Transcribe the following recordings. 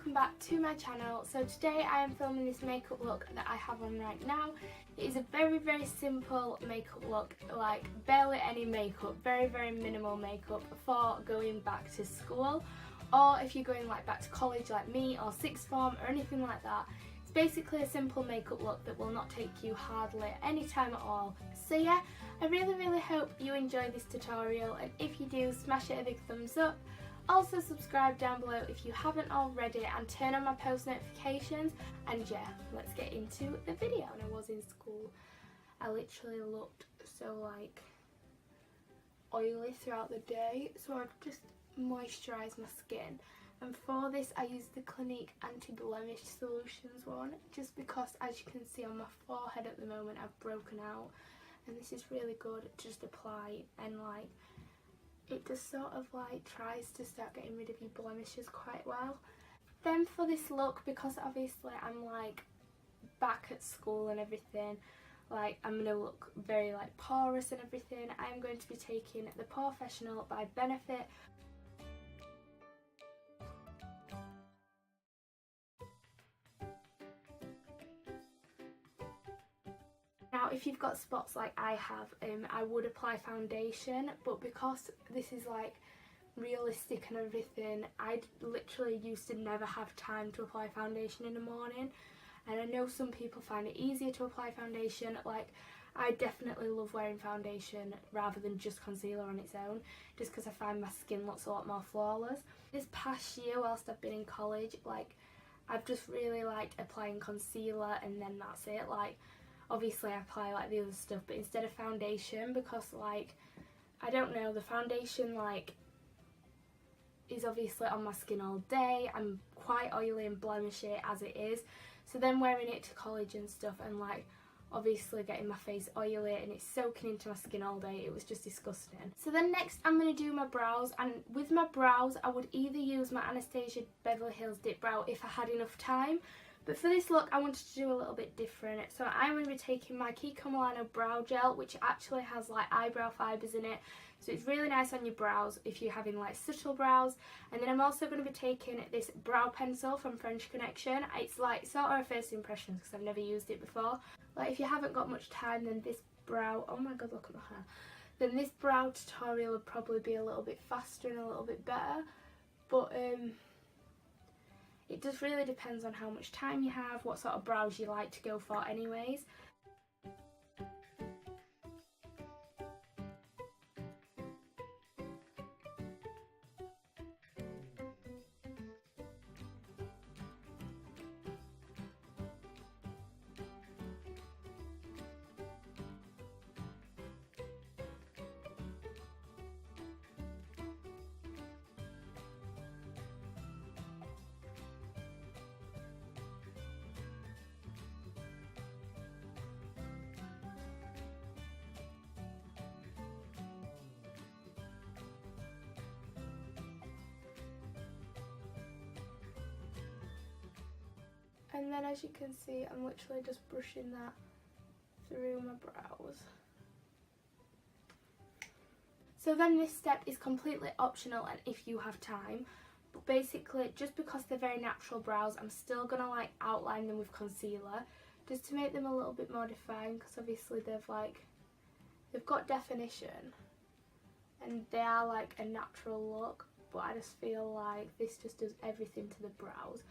welcome back to my channel. So today I am filming this makeup look that I have on right now. It is a very simple makeup look, like barely any makeup, very minimal makeup for going back to school, or if you're going like back to college like me, or sixth form or anything like that. It's basically a simple makeup look that will not take you hardly any time at all. So yeah, I really hope you enjoy this tutorial, and if you do, smash it a big thumbs up. Also subscribe down below if you haven't already, and turn on my post notifications. And yeah, let's get into the video. When I was in school, I literally looked so like oily throughout the day, so I've just moisturised my skin. And for this I used the Clinique Anti-Blemish Solutions one, just because as you can see on my forehead at the moment I've broken out, and this is really good to just apply, and like it just sort of like tries to start getting rid of your blemishes quite well. Then for this look, because obviously I'm like back at school and everything, like I'm gonna look very like porous and everything, I'm going to be taking the Professional by Benefit. Now if you've got spots like I have, I would apply foundation, but because this is like realistic and everything, I literally used to never have time to apply foundation in the morning, and I know some people find it easier to apply foundation. Like I definitely love wearing foundation rather than just concealer on its own, just because I find my skin looks a lot more flawless. This past year whilst I've been in college, like I've just really liked applying concealer and then that's it. Like obviously I apply like the other stuff, but instead of foundation, because like I don't know, the foundation like is obviously on my skin all day. I'm quite oily and blemishy as it is, so then wearing it to college and stuff, and like obviously getting my face oily and it's soaking into my skin all day, it was just disgusting. So then next I'm going to do my brows, and with my brows I would either use my Anastasia Beverly Hills Dip Brow if I had enough time, but for this look I wanted to do a little bit different. So I'm going to be taking my Kiko Milano Brow Gel, which actually has like eyebrow fibres in it, so it's really nice on your brows if you're having like subtle brows. And then I'm also going to be taking this brow pencil from French Connection. It's like sort of a first impressions because I've never used it before. Like if you haven't got much time, then this brow, oh my god, look at my hair, then this brow tutorial would probably be a little bit faster and a little bit better, but it just really depends on how much time you have, what sort of brows you like to go for anyways. And then as you can see, I'm literally just brushing that through my brows. So then this step is completely optional and if you have time, but basically just because they're very natural brows, I'm still going to like outline them with concealer just to make them a little bit more defined, because obviously they've got definition and they are like a natural look, but I just feel like this just does everything to the brows.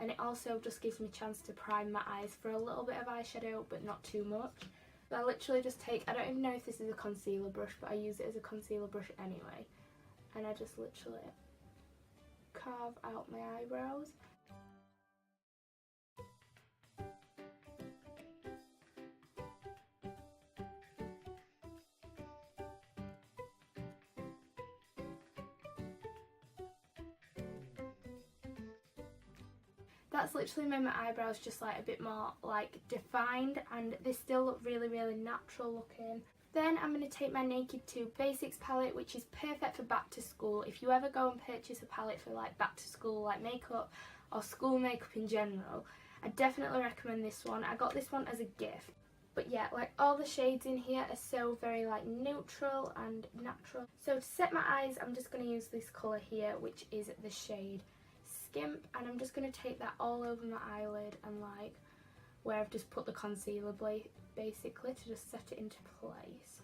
And it also just gives me a chance to prime my eyes for a little bit of eyeshadow, but not too much. So I literally just take, I don't even know if this is a concealer brush, but I use it as a concealer brush anyway. And I just literally carve out my eyebrows. That's literally made my eyebrows just like a bit more like defined, and they still look really natural looking. Then I'm going to take my Naked 2 Basics palette, which is perfect for back to school. If you ever go and purchase a palette for like back to school like makeup or school makeup in general, I definitely recommend this one. I got this one as a gift. But yeah, like all the shades in here are so very like neutral and natural. So to set my eyes, I'm just going to use this colour here, which is the shade skimp, and I'm just going to take that all over my eyelid and like where I've just put the concealer basically, to just set it into place.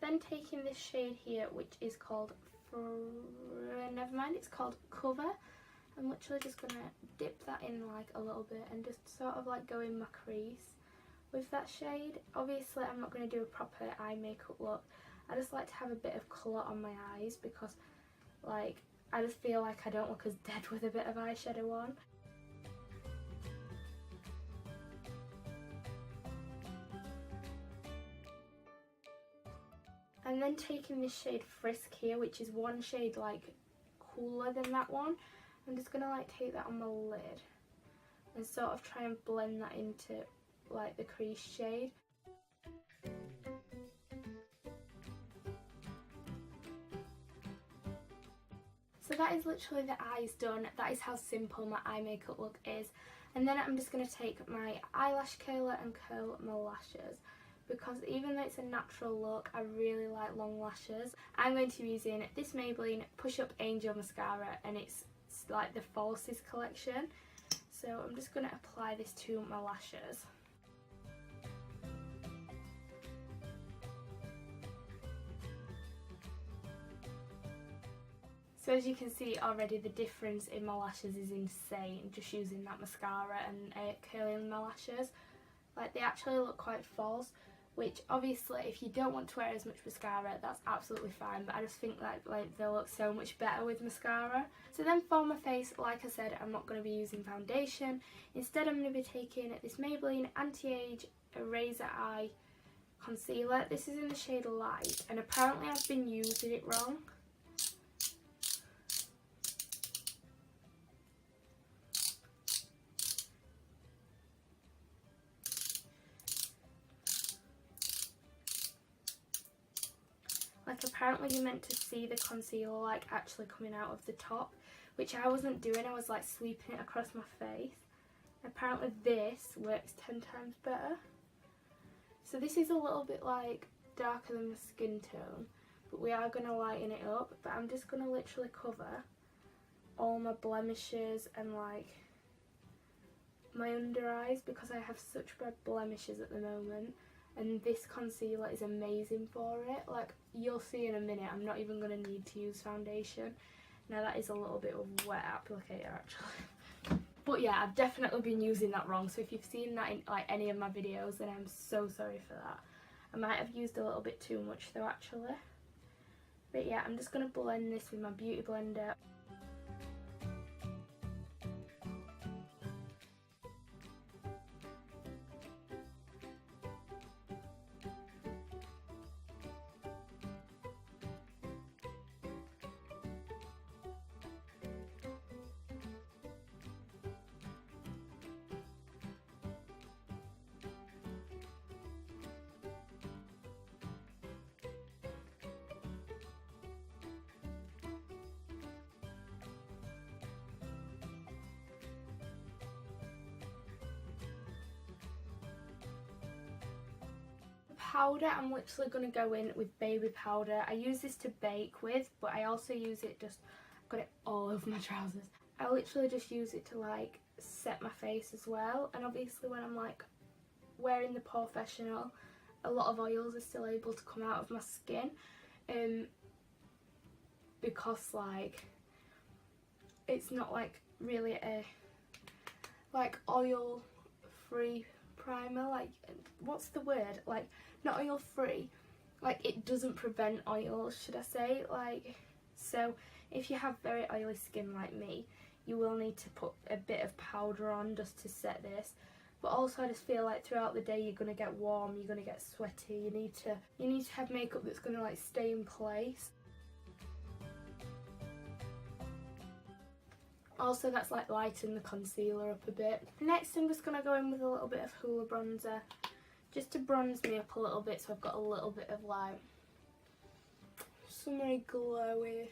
Then taking this shade here, which is called, never mind, it's called Cover. I'm literally just going to dip that in like a little bit and just sort of like go in my crease with that shade. Obviously I'm not going to do a proper eye makeup look. I just like to have a bit of colour on my eyes because like I just feel like I don't look as dead with a bit of eyeshadow on. And then taking this shade Frisk here, which is one shade like cooler than that one, I'm just going to like take that on my lid and sort of try and blend that into like the crease shade. So that is literally the eyes done. That is how simple my eye makeup look is. And then I'm just going to take my eyelash curler and curl my lashes, because even though it's a natural look, I really like long lashes. I'm going to be using this Maybelline Push Up Angel mascara, and it's like the Falsies collection. So I'm just going to apply this to my lashes. So as you can see already, the difference in my lashes is insane just using that mascara and curling my lashes. Like, they actually look quite false, which obviously if you don't want to wear as much mascara, that's absolutely fine, but I just think that like they look so much better with mascara. So then for my face, like I said, I'm not going to be using foundation. Instead I'm going to be taking this Maybelline Anti-Age Eraser Eye Concealer. This is in the shade Light, and apparently I've been using it wrong. Like, apparently you're meant to see the concealer like actually coming out of the top, which I wasn't doing. I was like sweeping it across my face. Apparently this works 10 times better. So this is a little bit like darker than my skin tone, but we are going to lighten it up. But I'm just going to literally cover all my blemishes and like my under eyes, because I have such bad blemishes at the moment. And this concealer is amazing for it. Like, you'll see in a minute, I'm not even going to need to use foundation. Now that is a little bit of wet applicator actually. But yeah, I've definitely been using that wrong. So if you've seen that in like any of my videos, then I'm so sorry for that. I might have used a little bit too much though actually. But yeah, I'm just going to blend this with my beauty blender. Powder, I'm literally going to go in with baby powder. I use this to bake with, but I also use it just, I've got it all over my trousers. I literally just use it to like set my face as well. And obviously when I'm like wearing the professional, a lot of oils are still able to come out of my skin, because like it's not like really a like oil free primer, like what's the word, like not oil free, like it doesn't prevent oil, should I say. Like, so if you have very oily skin like me, you will need to put a bit of powder on just to set this. But also I just feel like throughout the day you're going to get warm, you're going to get sweaty, you need to have makeup that's going to like stay in place. Also, that's like lighten the concealer up a bit. Next I'm just going to go in with a little bit of Hoola bronzer, just to bronze me up a little bit, so I've got a little bit of like summery glowy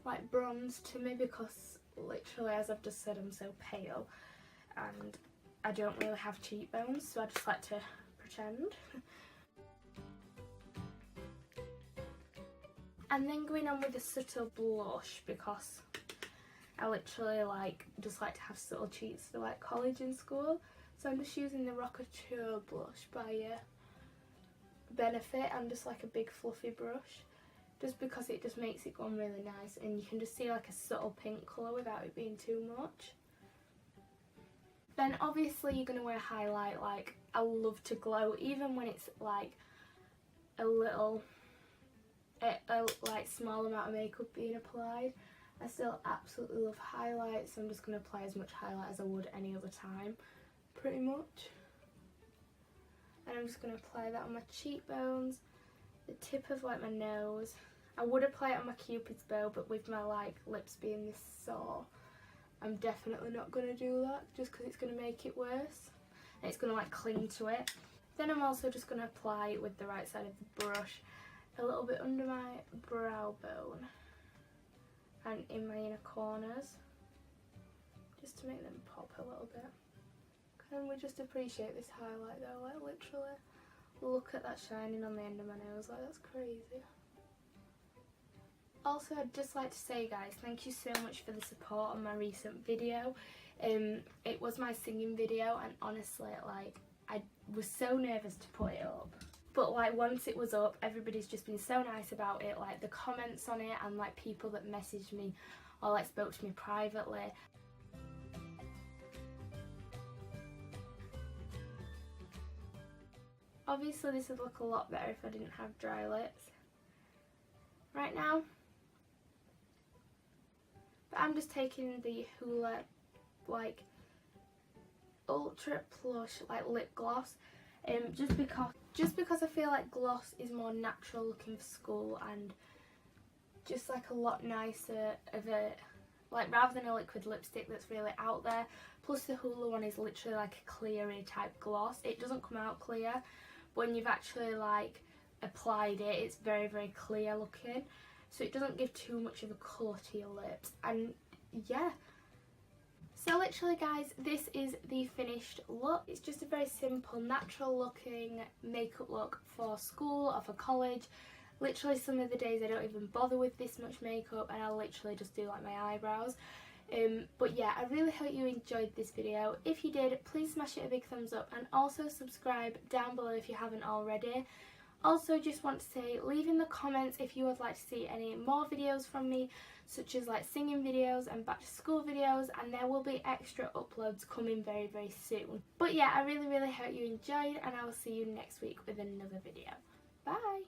like bronze to me, because literally, as I've just said, I'm so pale and I don't really have cheekbones, so I just like to pretend. And then going on with a subtle blush, because I literally just like to have subtle cheeks for like college and school. So I'm just using the Rock Couture blush by Benefit, and just like a big fluffy brush, just because it just makes it go on really nice, and you can just see like a subtle pink colour without it being too much. Then obviously you're going to wear highlight. Like, I love to glow, even when it's like a little like small amount of makeup being applied. I still absolutely love highlight, so I'm just going to apply as much highlight as I would any other time, pretty much. And I'm just going to apply that on my cheekbones, the tip of like my nose. I would apply it on my cupid's bow, but with my like lips being this sore, I'm definitely not going to do that, just because it's going to make it worse and it's going to like cling to it. Then I'm also just going to apply it with the right side of the brush a little bit under my brow bone and in my inner corners, just to make them pop a little bit. And we just appreciate this highlight though, like literally look at that shining on the end of my nose, like that's crazy. Also, I'd just like to say, guys, thank you so much for the support on my recent video. It was my singing video, and honestly, like, I was so nervous to put it up. But like, once it was up, everybody's just been so nice about it, like the comments on it, and like people that messaged me or like spoke to me privately. Obviously this would look a lot better if I didn't have dry lips right now. But I'm just taking the Hoola like ultra plush like lip gloss, just because I feel like gloss is more natural looking for school, and just like a lot nicer of a, like, rather than a liquid lipstick that's really out there. Plus the Hoola one is literally like a cleary type gloss. It doesn't come out clear, but when you've actually like applied it, it's very, very clear looking, so it doesn't give too much of a colour to your lips. And yeah, so literally guys, this is the finished look. It's just a very simple, natural looking makeup look for school or for college. Literally some of the days I don't even bother with this much makeup, and I'll literally just do like my eyebrows. But yeah, I really hope you enjoyed this video. If you did, please smash it a big thumbs up, and also subscribe down below if you haven't already. Also, just want to say, leave in the comments if you would like to see any more videos from me, such as like singing videos and back to school videos, and there will be extra uploads coming very, very soon. But yeah, I really, really hope you enjoyed, and I will see you next week with another video. Bye!